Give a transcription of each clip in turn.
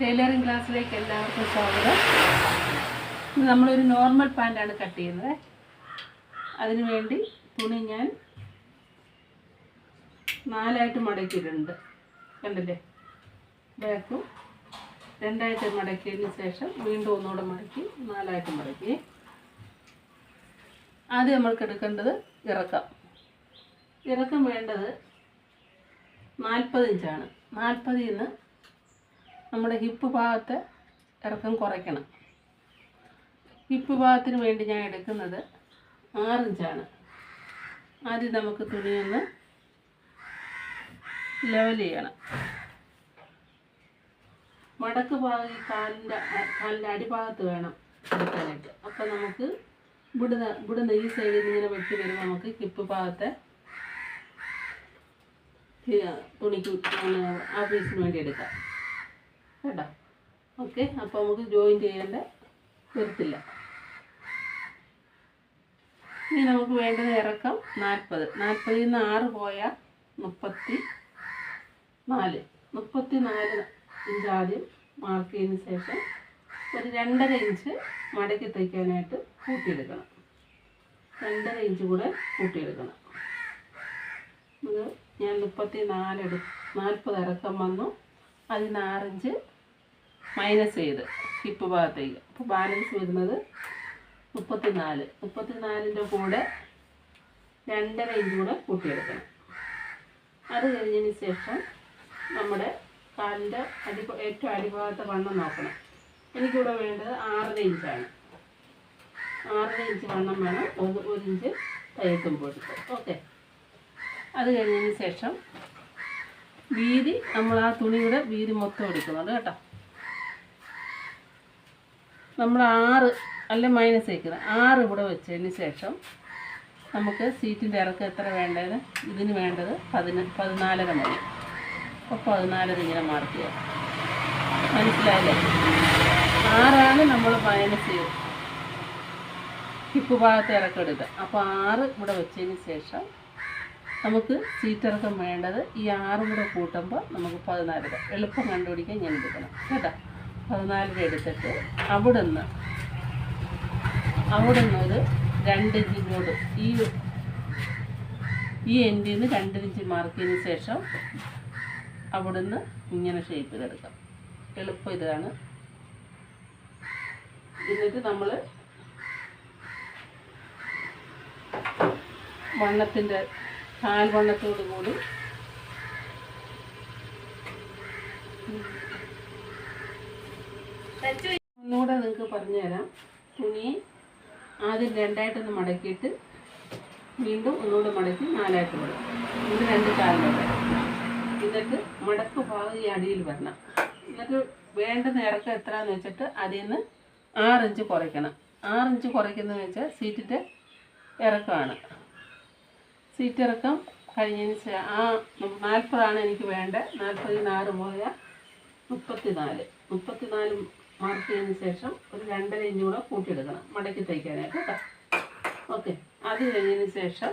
Tailoring ക്ലാസ്സിലേക്ക് എല്ലാവർക്കും സ്വാഗതം. ഇന്ന് നമ്മളൊരു നോർമൽ പാൻ്റാണ് കട്ട് ചെയ്യുന്നത്. അതിനു വേണ്ടി തുണി ഞാൻ 4ആയിട്ട് മടക്കിയിട്ടുണ്ട്. കണ്ടില്ലേ? ബാക്കും 2ആയിട്ട് മടക്കിയതിന് ശേഷം വീണ്ടും ഒന്നുകൂടെ മടക്കി 4ആയിട്ട് മടക്കി. ആദ്യം നമ്മൾക്ക് എടുക്കേണ്ടത് ഇറക്കം വേണ്ടത് 40 ഇഞ്ചാണ്. 40 നിന്ന് നമ്മുടെ ഹിപ്പ് ഭാഗത്തെ ഇറക്കം കുറയ്ക്കണം. ഹിപ്പ് ഭാഗത്തിന് വേണ്ടി ഞാൻ എടുക്കുന്നത് 6 ഇഞ്ചാണ്. ആദ്യം നമുക്ക് തുണിയൊന്ന് ലെവൽ ചെയ്യണം. മടക്ക് ഭാഗം ഈ കാലിൻ്റെ അടിഭാഗത്ത് വേണം എടുക്കാനായിട്ട്. അപ്പം നമുക്ക് ഇവിടുന്ന് ഈ സൈഡിൽ നിന്ന് ഇങ്ങനെ വെട്ടി വരുമ്പോൾ നമുക്ക് ഹിപ്പ് ഭാഗത്തെ തുണിക്ക് ആ പീസിന് വേണ്ടി എടുക്കാം കേട്ടോ. ഓക്കെ, അപ്പോൾ നമുക്ക് ജോയിൻ ചെയ്യേണ്ട വരത്തില്ല. ഇനി നമുക്ക് വേണ്ടത് ഇറക്കം 40. 40 നിന്ന് 6 പോയാൽ 34 ഇഞ്ച് ആദ്യം മാർക്ക് ചെയ്തതിന് ശേഷം ഒരു 2.5 ഇഞ്ച് മടക്കി തയ്ക്കാനായിട്ട് കൂട്ടിയെടുക്കണം. 2.5 ഇഞ്ച് കൂടെ കൂട്ടിയെടുക്കണം. ഇത് ഞാൻ 40 ഇറക്കം വന്നു. അതിന് 6 ഇഞ്ച് മൈനസ് ചെയ്ത് ഹിപ്പ് ഭാഗത്തേക്ക്. അപ്പോൾ ബാലൻസ് വരുന്നത് 34ൻ്റെ കൂടെ 2.5 ഇഞ്ച് കൂടെ കൂട്ടിയെടുക്കണം. അത് കഴിഞ്ഞതിന് ശേഷം നമ്മുടെ കാലിൻ്റെ ഏറ്റവും അടിഭാഗത്തെ വണ്ണം നോക്കണം. എനിക്കിവിടെ വേണ്ടത് 6.5 ഇഞ്ചാണ്. 6.5 ഇഞ്ച് വണ്ണം വേണം. 1 ഇഞ്ച് തയ്യത്തുമ്പോൾ എടുക്കും. ഓക്കെ, അത് കഴിഞ്ഞതിന് ശേഷം വീതി നമ്മൾ ആ തുണിയുടെ വീതി മൊത്തം എടുക്കുന്നുണ്ട് കേട്ടോ. നമ്മൾ 6 അല്ല മൈനസ് വയ്ക്കുന്നത് 6 ഇവിടെ വെച്ചതിന് ശേഷം നമുക്ക് സീറ്റിൻ്റെ ഇറക്കം എത്ര വേണ്ടത്? ഇതിന് വേണ്ടത് 14 മതി. അപ്പോൾ 14 ഇങ്ങനെ മാർക്ക് ചെയ്യാം. മനസ്സിലായല്ലേ? 6 നമ്മൾ മൈനസ് ചെയ്ത് ഹിപ്പ് ഭാഗത്ത് ഇറക്കം എടുക്കുക. അപ്പോൾ 6 ഇവിടെ വെച്ചതിന് ശേഷം നമുക്ക് സീറ്റിറക്കം വേണ്ടത് ഈ 6 കൂടെ കൂട്ടുമ്പോൾ നമുക്ക് 14. എളുപ്പം കണ്ടുപിടിക്കാൻ ഞാൻ എടുക്കണം കേട്ടോ. 14 എടുത്തിട്ട് അവിടെ നിന്ന് ഒരു 2 ഇഞ്ച് ഇങ്ങോട്ട് ഈ എൻഡിൽ നിന്ന് 2 ഇഞ്ച് മാർക്ക് ചെയ്തതിന് ശേഷം അവിടെ നിന്ന് ഇങ്ങനെ ഷേപ്പ് ചെയ്തെടുക്കാം. എളുപ്പം ഇതാണ്. എന്നിട്ട് നമ്മൾ വണ്ണത്തിൻ്റെ കാൽവണ്ണത്തോടു കൂടി ഒന്നുകൂടെ നിങ്ങൾക്ക് പറഞ്ഞു തരാം. തുണി ആദ്യം 2ആയിട്ടൊന്ന് മടക്കിയിട്ട് വീണ്ടും ഒന്നുകൂടെ മടക്കി 4ആയിട്ട് മടക്കും. ഇത് 2 കാലിലോട്ട്. എന്നിട്ട് മടക്ക് ഭാഗം ഈ അടിയിൽ വരണം. എന്നിട്ട് വേണ്ടുന്ന ഇറക്കം എത്രയാണെന്ന് വെച്ചിട്ട് അതിൽ നിന്ന് 6 ഇഞ്ച് കുറയ്ക്കണം. 6 ഇഞ്ച് കുറയ്ക്കുന്നതെന്ന് വെച്ചാൽ സീറ്റിൻ്റെ ഇറക്കമാണ്. സീറ്റ് ഇറക്കം കഴിഞ്ഞതിന് ശേഷം 40 എനിക്ക് വേണ്ടത്. 40 6 പോയാൽ 34 മാർക്ക് ചെയ്തതിന് ശേഷം ഒരു 2.5 ഇഞ്ച് കൂടെ കൂട്ടിയെടുക്കണം മടക്കി തയ്ക്കാനായിട്ട് കേട്ടോ. ഓക്കെ, അത് കഴിഞ്ഞതിന് ശേഷം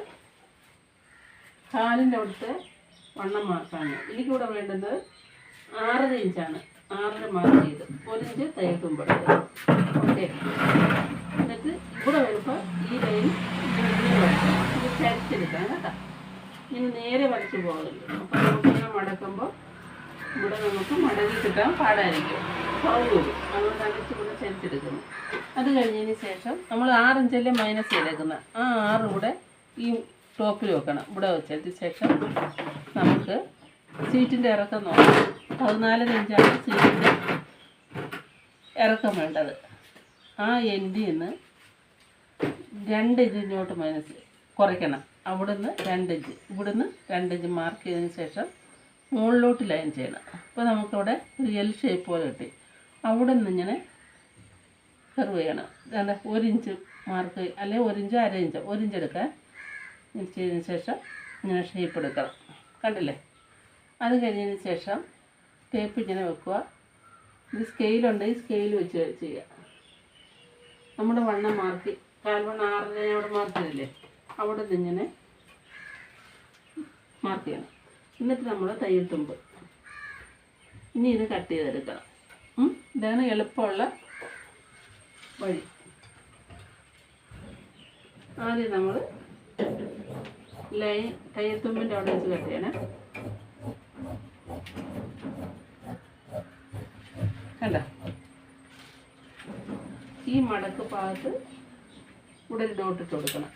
കാലിൻ്റെ അവിടുത്തെ വണ്ണം മാർക്കാണ്. എനിക്കിവിടെ വേണ്ടത് 6 ഇഞ്ചാണ്. 6 മാർക്ക് ചെയ്ത് 1 ഇഞ്ച് തയ്ക്കുമ്പോൾ. ഓക്കെ, എന്നിട്ട് ഇവിടെ വരുമ്പോൾ ഈ ലൈൻ ഇത് ചരിച്ചെടുക്കണം കേട്ടോ. ഇനി നേരെ വരച്ച് പോകരുത്. അപ്പോൾ നമുക്കിങ്ങനെ മടക്കുമ്പോൾ ഇവിടെ നമുക്ക് മടങ്ങി കിട്ടാൻ പാടായിരിക്കും, സൗകര്യം. അതുകൊണ്ട് അടിച്ച് ഇവിടെ ചരിച്ചെടുക്കുന്നു. അത് കഴിഞ്ഞതിന് ശേഷം നമ്മൾ 6 ഇഞ്ചല്ലേ മൈനസ് ചെയ്തേക്കുന്നത്. ആ 6 കൂടെ ഈ ടോപ്പിൽ വെക്കണം. ഇവിടെ വെച്ചതിന് ശേഷം നമുക്ക് സീറ്റിൻ്റെ ഇറക്കം നോക്കാം. 14 ഇഞ്ചാണ് സീറ്റിൻ്റെ ഇറക്കം വേണ്ടത്. ആ എൻഡിൽ നിന്ന് 2 ഇഞ്ച് ഇങ്ങോട്ട് മൈനസ് കുറയ്ക്കണം. അവിടുന്ന് 2 ഇഞ്ച്, ഇവിടുന്ന് 2 ഇഞ്ച് മാർക്ക് ചെയ്തതിന് ശേഷം മുകളിലോട്ട് ലൈൻ ചെയ്യണം. അപ്പോൾ നമുക്കവിടെ ഒരു എൽ ഷേപ്പ് പോലെ കിട്ടി. അവിടെ നിന്ന് ഇങ്ങനെ കർവ് ചെയ്യണം. 1 ഇഞ്ച് മാർക്ക് അല്ലെങ്കിൽ 1 ഇഞ്ച് 1/2 ഇഞ്ച് 1 ഇഞ്ച് എടുക്കാൻ ചെയ്തതിന് ശേഷം ഇങ്ങനെ ഷേപ്പ് എടുക്കണം. കണ്ടില്ലേ? അത് കഴിഞ്ഞതിന് ശേഷം ടേപ്പ് ഇങ്ങനെ വെക്കുക. ഇത് സ്കെയിലുണ്ടെങ്കിൽ സ്കെയിൽ വെച്ച് ചെയ്യുക. നമ്മുടെ വണ്ണം മാർക്ക് കാൽവണ്ണം 6 അവിടെ മാർക്ക് ചെയ്തില്ലേ, അവിടെ നിന്ന് ഇങ്ങനെ മാർക്ക് ചെയ്യണം. എന്നിട്ട് നമ്മൾ തയ്യൽ തുമ്പ് ഇനി ഇത് കട്ട് ചെയ്തെടുക്കണം. ഇതാണ് എളുപ്പമുള്ള വഴി. ആദ്യം നമ്മൾ ലൈൻ തയ്യൽത്തുമ്പിൻ്റെ അവിടെ വെച്ച് കട്ട് ചെയ്യണേ. കണ്ട ഈ മടക്ക് ഭാഗത്ത് ഇവിടെ ഒരു ഡോട്ട് ഇട്ട് കൊടുക്കണം.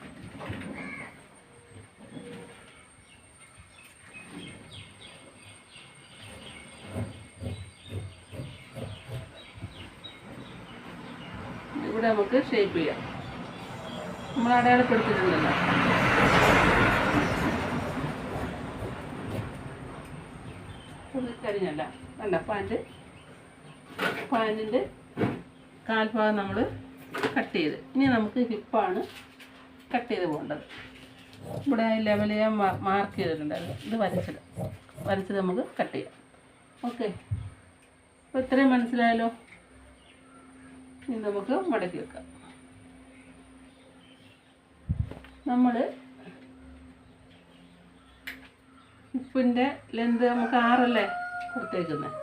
ഇവിടെ നമുക്ക് ഷേപ്പ് ചെയ്യാം. നമ്മൾ അടയാളപ്പെടുത്തിയിട്ടുണ്ടല്ലോ. അത് കഴിഞ്ഞല്ല. കണ്ട പാൻറ്റിൻ്റെ കാൽഭാഗം നമ്മൾ കട്ട് ചെയ്ത്. ഇനി നമുക്ക് ഹിപ്പാണ് കട്ട് ചെയ്ത് പോകേണ്ടത്. ഇവിടെ ലെവൽ ചെയ്യാൻ മാർക്ക് ചെയ്തിട്ടുണ്ടായിരുന്നു. ഇത് വരച്ചത് നമുക്ക് കട്ട് ചെയ്യാം. ഓക്കെ, അപ്പോൾ ഇത്രയും മനസ്സിലായല്ലോ. ഇനി നമുക്ക് മടക്കി വെക്കാം. നമ്മൾ ഹിപ്പിൻ്റെ ലെന്ത് നമുക്ക് 6 അല്ലേ കൊടുത്തേക്കുന്നത്.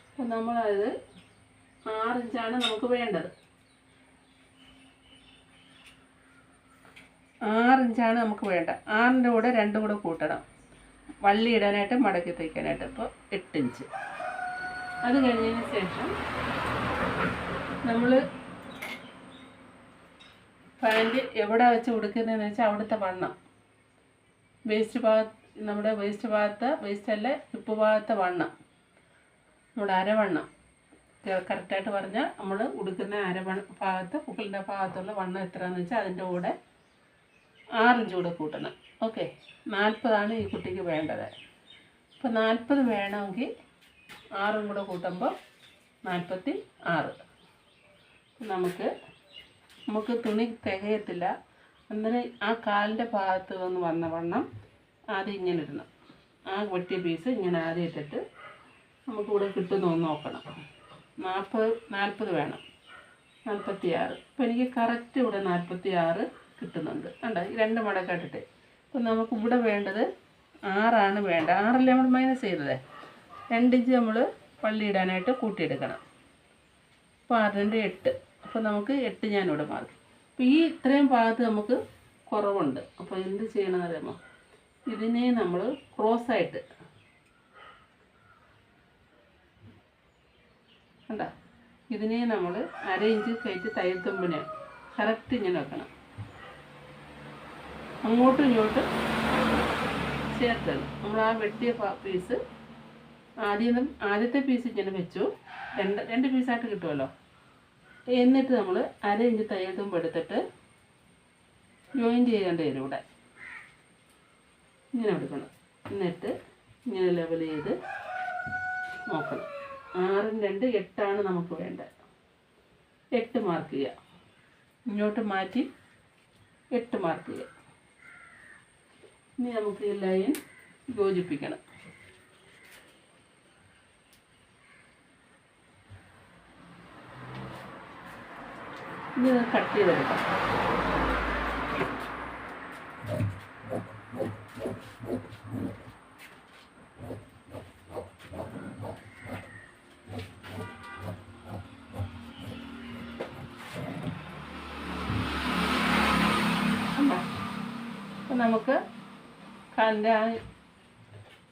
അപ്പോൾ നമ്മളത് 6 ഇഞ്ചാണ് നമുക്ക് വേണ്ടത്. 6 ഇഞ്ചാണ് നമുക്ക് വേണ്ട. 6ൻ്റെ കൂടെ 2 കൂടെ കൂട്ടണം, വള്ളി ഇടാനായിട്ട് മടക്കി തയ്ക്കാനായിട്ട്. അപ്പോൾ 8 ഇഞ്ച്. അത് കഴിഞ്ഞതിന് ശേഷം നമ്മൾ പാൻറ്റ് എവിടെ വെച്ച് കൊടുക്കുന്നതെന്ന് വെച്ചാൽ അവിടുത്തെ വണ്ണം, നമ്മുടെ വേസ്റ്റല്ല ഹിപ്പ് ഭാഗത്തെ വണ്ണം, നമ്മുടെ അരവണ്ണം കറക്റ്റായിട്ട് പറഞ്ഞാൽ നമ്മൾ ഉടുക്കുന്ന പുക്കിളിൻ്റെ ഭാഗത്തുള്ള വണ്ണം എത്രയാണെന്ന് വെച്ചാൽ അതിൻ്റെ കൂടെ 6 ഇഞ്ച് കൂടെ കൂട്ടണം. ഓക്കെ, 40 ഈ കുട്ടിക്ക് വേണ്ടത്. അപ്പോൾ 40 വേണമെങ്കിൽ 6 കൂടെ കൂട്ടുമ്പോൾ 46. നമുക്ക് തുണി തികയത്തില്ല. അന്നേരം ആ കാലിൻ്റെ ഭാഗത്ത് നിന്ന് വന്ന വണ്ണം ആദ്യം ഇങ്ങനെ ഇടണം. ആ വെട്ടിയ പീസ് ഇങ്ങനെ ആദ്യം ഇട്ടിട്ട് നമുക്കിവിടെ കിട്ടുന്നു നോക്കണം. 40 വേണം, 46. അപ്പോൾ എനിക്ക് കറക്റ്റ് ഇവിടെ 46 കിട്ടുന്നുണ്ട്. കണ്ടോ, ഈ 2 മടക്കായിട്ടിട്ട്. അപ്പോൾ നമുക്ക് ഇവിടെ വേണ്ടത് 6 വേണ്ട. 6 നമ്മൾ മൈനസ് ചെയ്തത്. 2 ഇഞ്ച് നമ്മൾ പള്ളി ഇടാനായിട്ട് കൂട്ടിയെടുക്കണം. അപ്പോൾ 6 2 8. അപ്പോൾ നമുക്ക് 8 ഞാനിവിടെ മാർക്ക്. അപ്പോൾ ഈ ഇത്രയും ഭാഗത്ത് നമുക്ക് കുറവുണ്ട്. അപ്പോൾ എന്ത് ചെയ്യണമെന്ന് അറിയാമോ? ഇതിനെ നമ്മൾ ക്രോസായിട്ട് കണ്ട, ഇതിനെ നമ്മൾ 1/2 ഇഞ്ച് കയറ്റി തയ്യൽത്തുമ്പിനെ കറക്റ്റ് ഇങ്ങനെ വെക്കണം. അങ്ങോട്ടും ഇങ്ങോട്ടും ചേർക്കണം. നമ്മൾ ആ വെട്ടിയ പീസ് ആദ്യത്തെ പീസ് ഇങ്ങനെ വെച്ചു. 2 പീസായിട്ട് കിട്ടുമല്ലോ. എന്നിട്ട് നമ്മൾ 1/2 ഇഞ്ച് തയ്യൽത്തുമ്പ് എടുത്തിട്ട് ജോയിൻറ്റ് ചെയ്യേണ്ടി വരും. ഇവിടെ ഇങ്ങനെ എടുക്കണം. എന്നിട്ട് ഇങ്ങനെ ലെവൽ ചെയ്ത് നോക്കണം. 6 2 8 നമുക്ക് വേണ്ടത്. 8 മാർക്ക് ചെയ്യുക. ഇങ്ങോട്ട് മാറ്റി 8 മാർക്ക് ചെയ്യുക. ഇനി നമുക്ക് ഈ ലൈൻ യോജിപ്പിക്കണം. ഇനി കട്ട് ചെയ്തെടുക്കാം. അപ്പം നമുക്ക് കാലിൻ്റെ ആ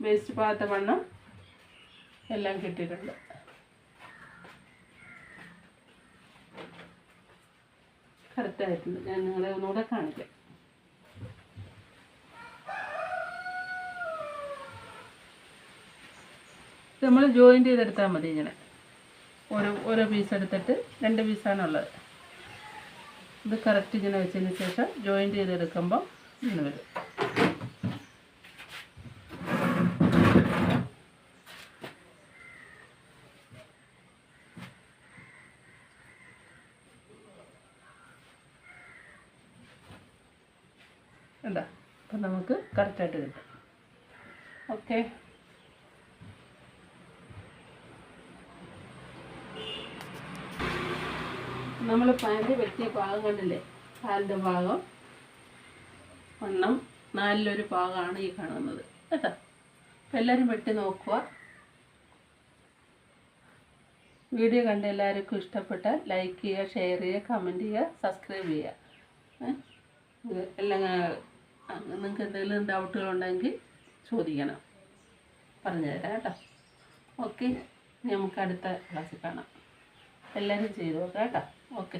വേസ്റ്റ് ഭാഗത്തെ വണ്ണം എല്ലാം കിട്ടിയിട്ടുണ്ട്. കറക്റ്റായിട്ടുണ്ട്. ഞാൻ നിങ്ങളെ ഒന്നുകൂടെ കാണിക്കാം. നമ്മൾ ജോയിൻറ്റ് ചെയ്തെടുത്താൽ മതി. ഇങ്ങനെ ഓരോ പീസ് എടുത്തിട്ട് 2 പീസാണുള്ളത്. ഇത് കറക്റ്റ് ഇങ്ങനെ വെച്ചതിന് ശേഷം ജോയിൻറ്റ് ചെയ്തെടുക്കുമ്പോൾ ഇങ്ങനെ വരും. എന്താ, അപ്പം നമുക്ക് കറക്റ്റായിട്ട് കിട്ടും. ഓക്കെ, നമ്മൾ പാൻറ്റ് വെട്ടിയ ഭാഗം കണ്ടില്ലേ? കാലിൻ്റെ ഭാഗം വണ്ണം 4 ഭാഗമാണ് ഈ കാണുന്നത് കേട്ടോ. അപ്പം എല്ലാവരും വെട്ടി നോക്കുക. വീഡിയോ കണ്ട് എല്ലാവർക്കും ഇഷ്ടപ്പെട്ടാൽ ലൈക്ക് ചെയ്യുക, ഷെയർ ചെയ്യുക, കമൻറ്റ് ചെയ്യുക, സബ്സ്ക്രൈബ് ചെയ്യുക. എല്ലാം നിങ്ങൾക്ക് എന്തെങ്കിലും ഡൗട്ടുകളുണ്ടെങ്കിൽ ചോദിക്കണം, പറഞ്ഞു തരാം കേട്ടോ. ഓക്കെ, നമുക്ക് അടുത്ത ക്ലാസ്സിൽ കാണാം. എല്ലാവരും ചെയ്തു നോക്കാം കേട്ടോ. ഓക്കെ.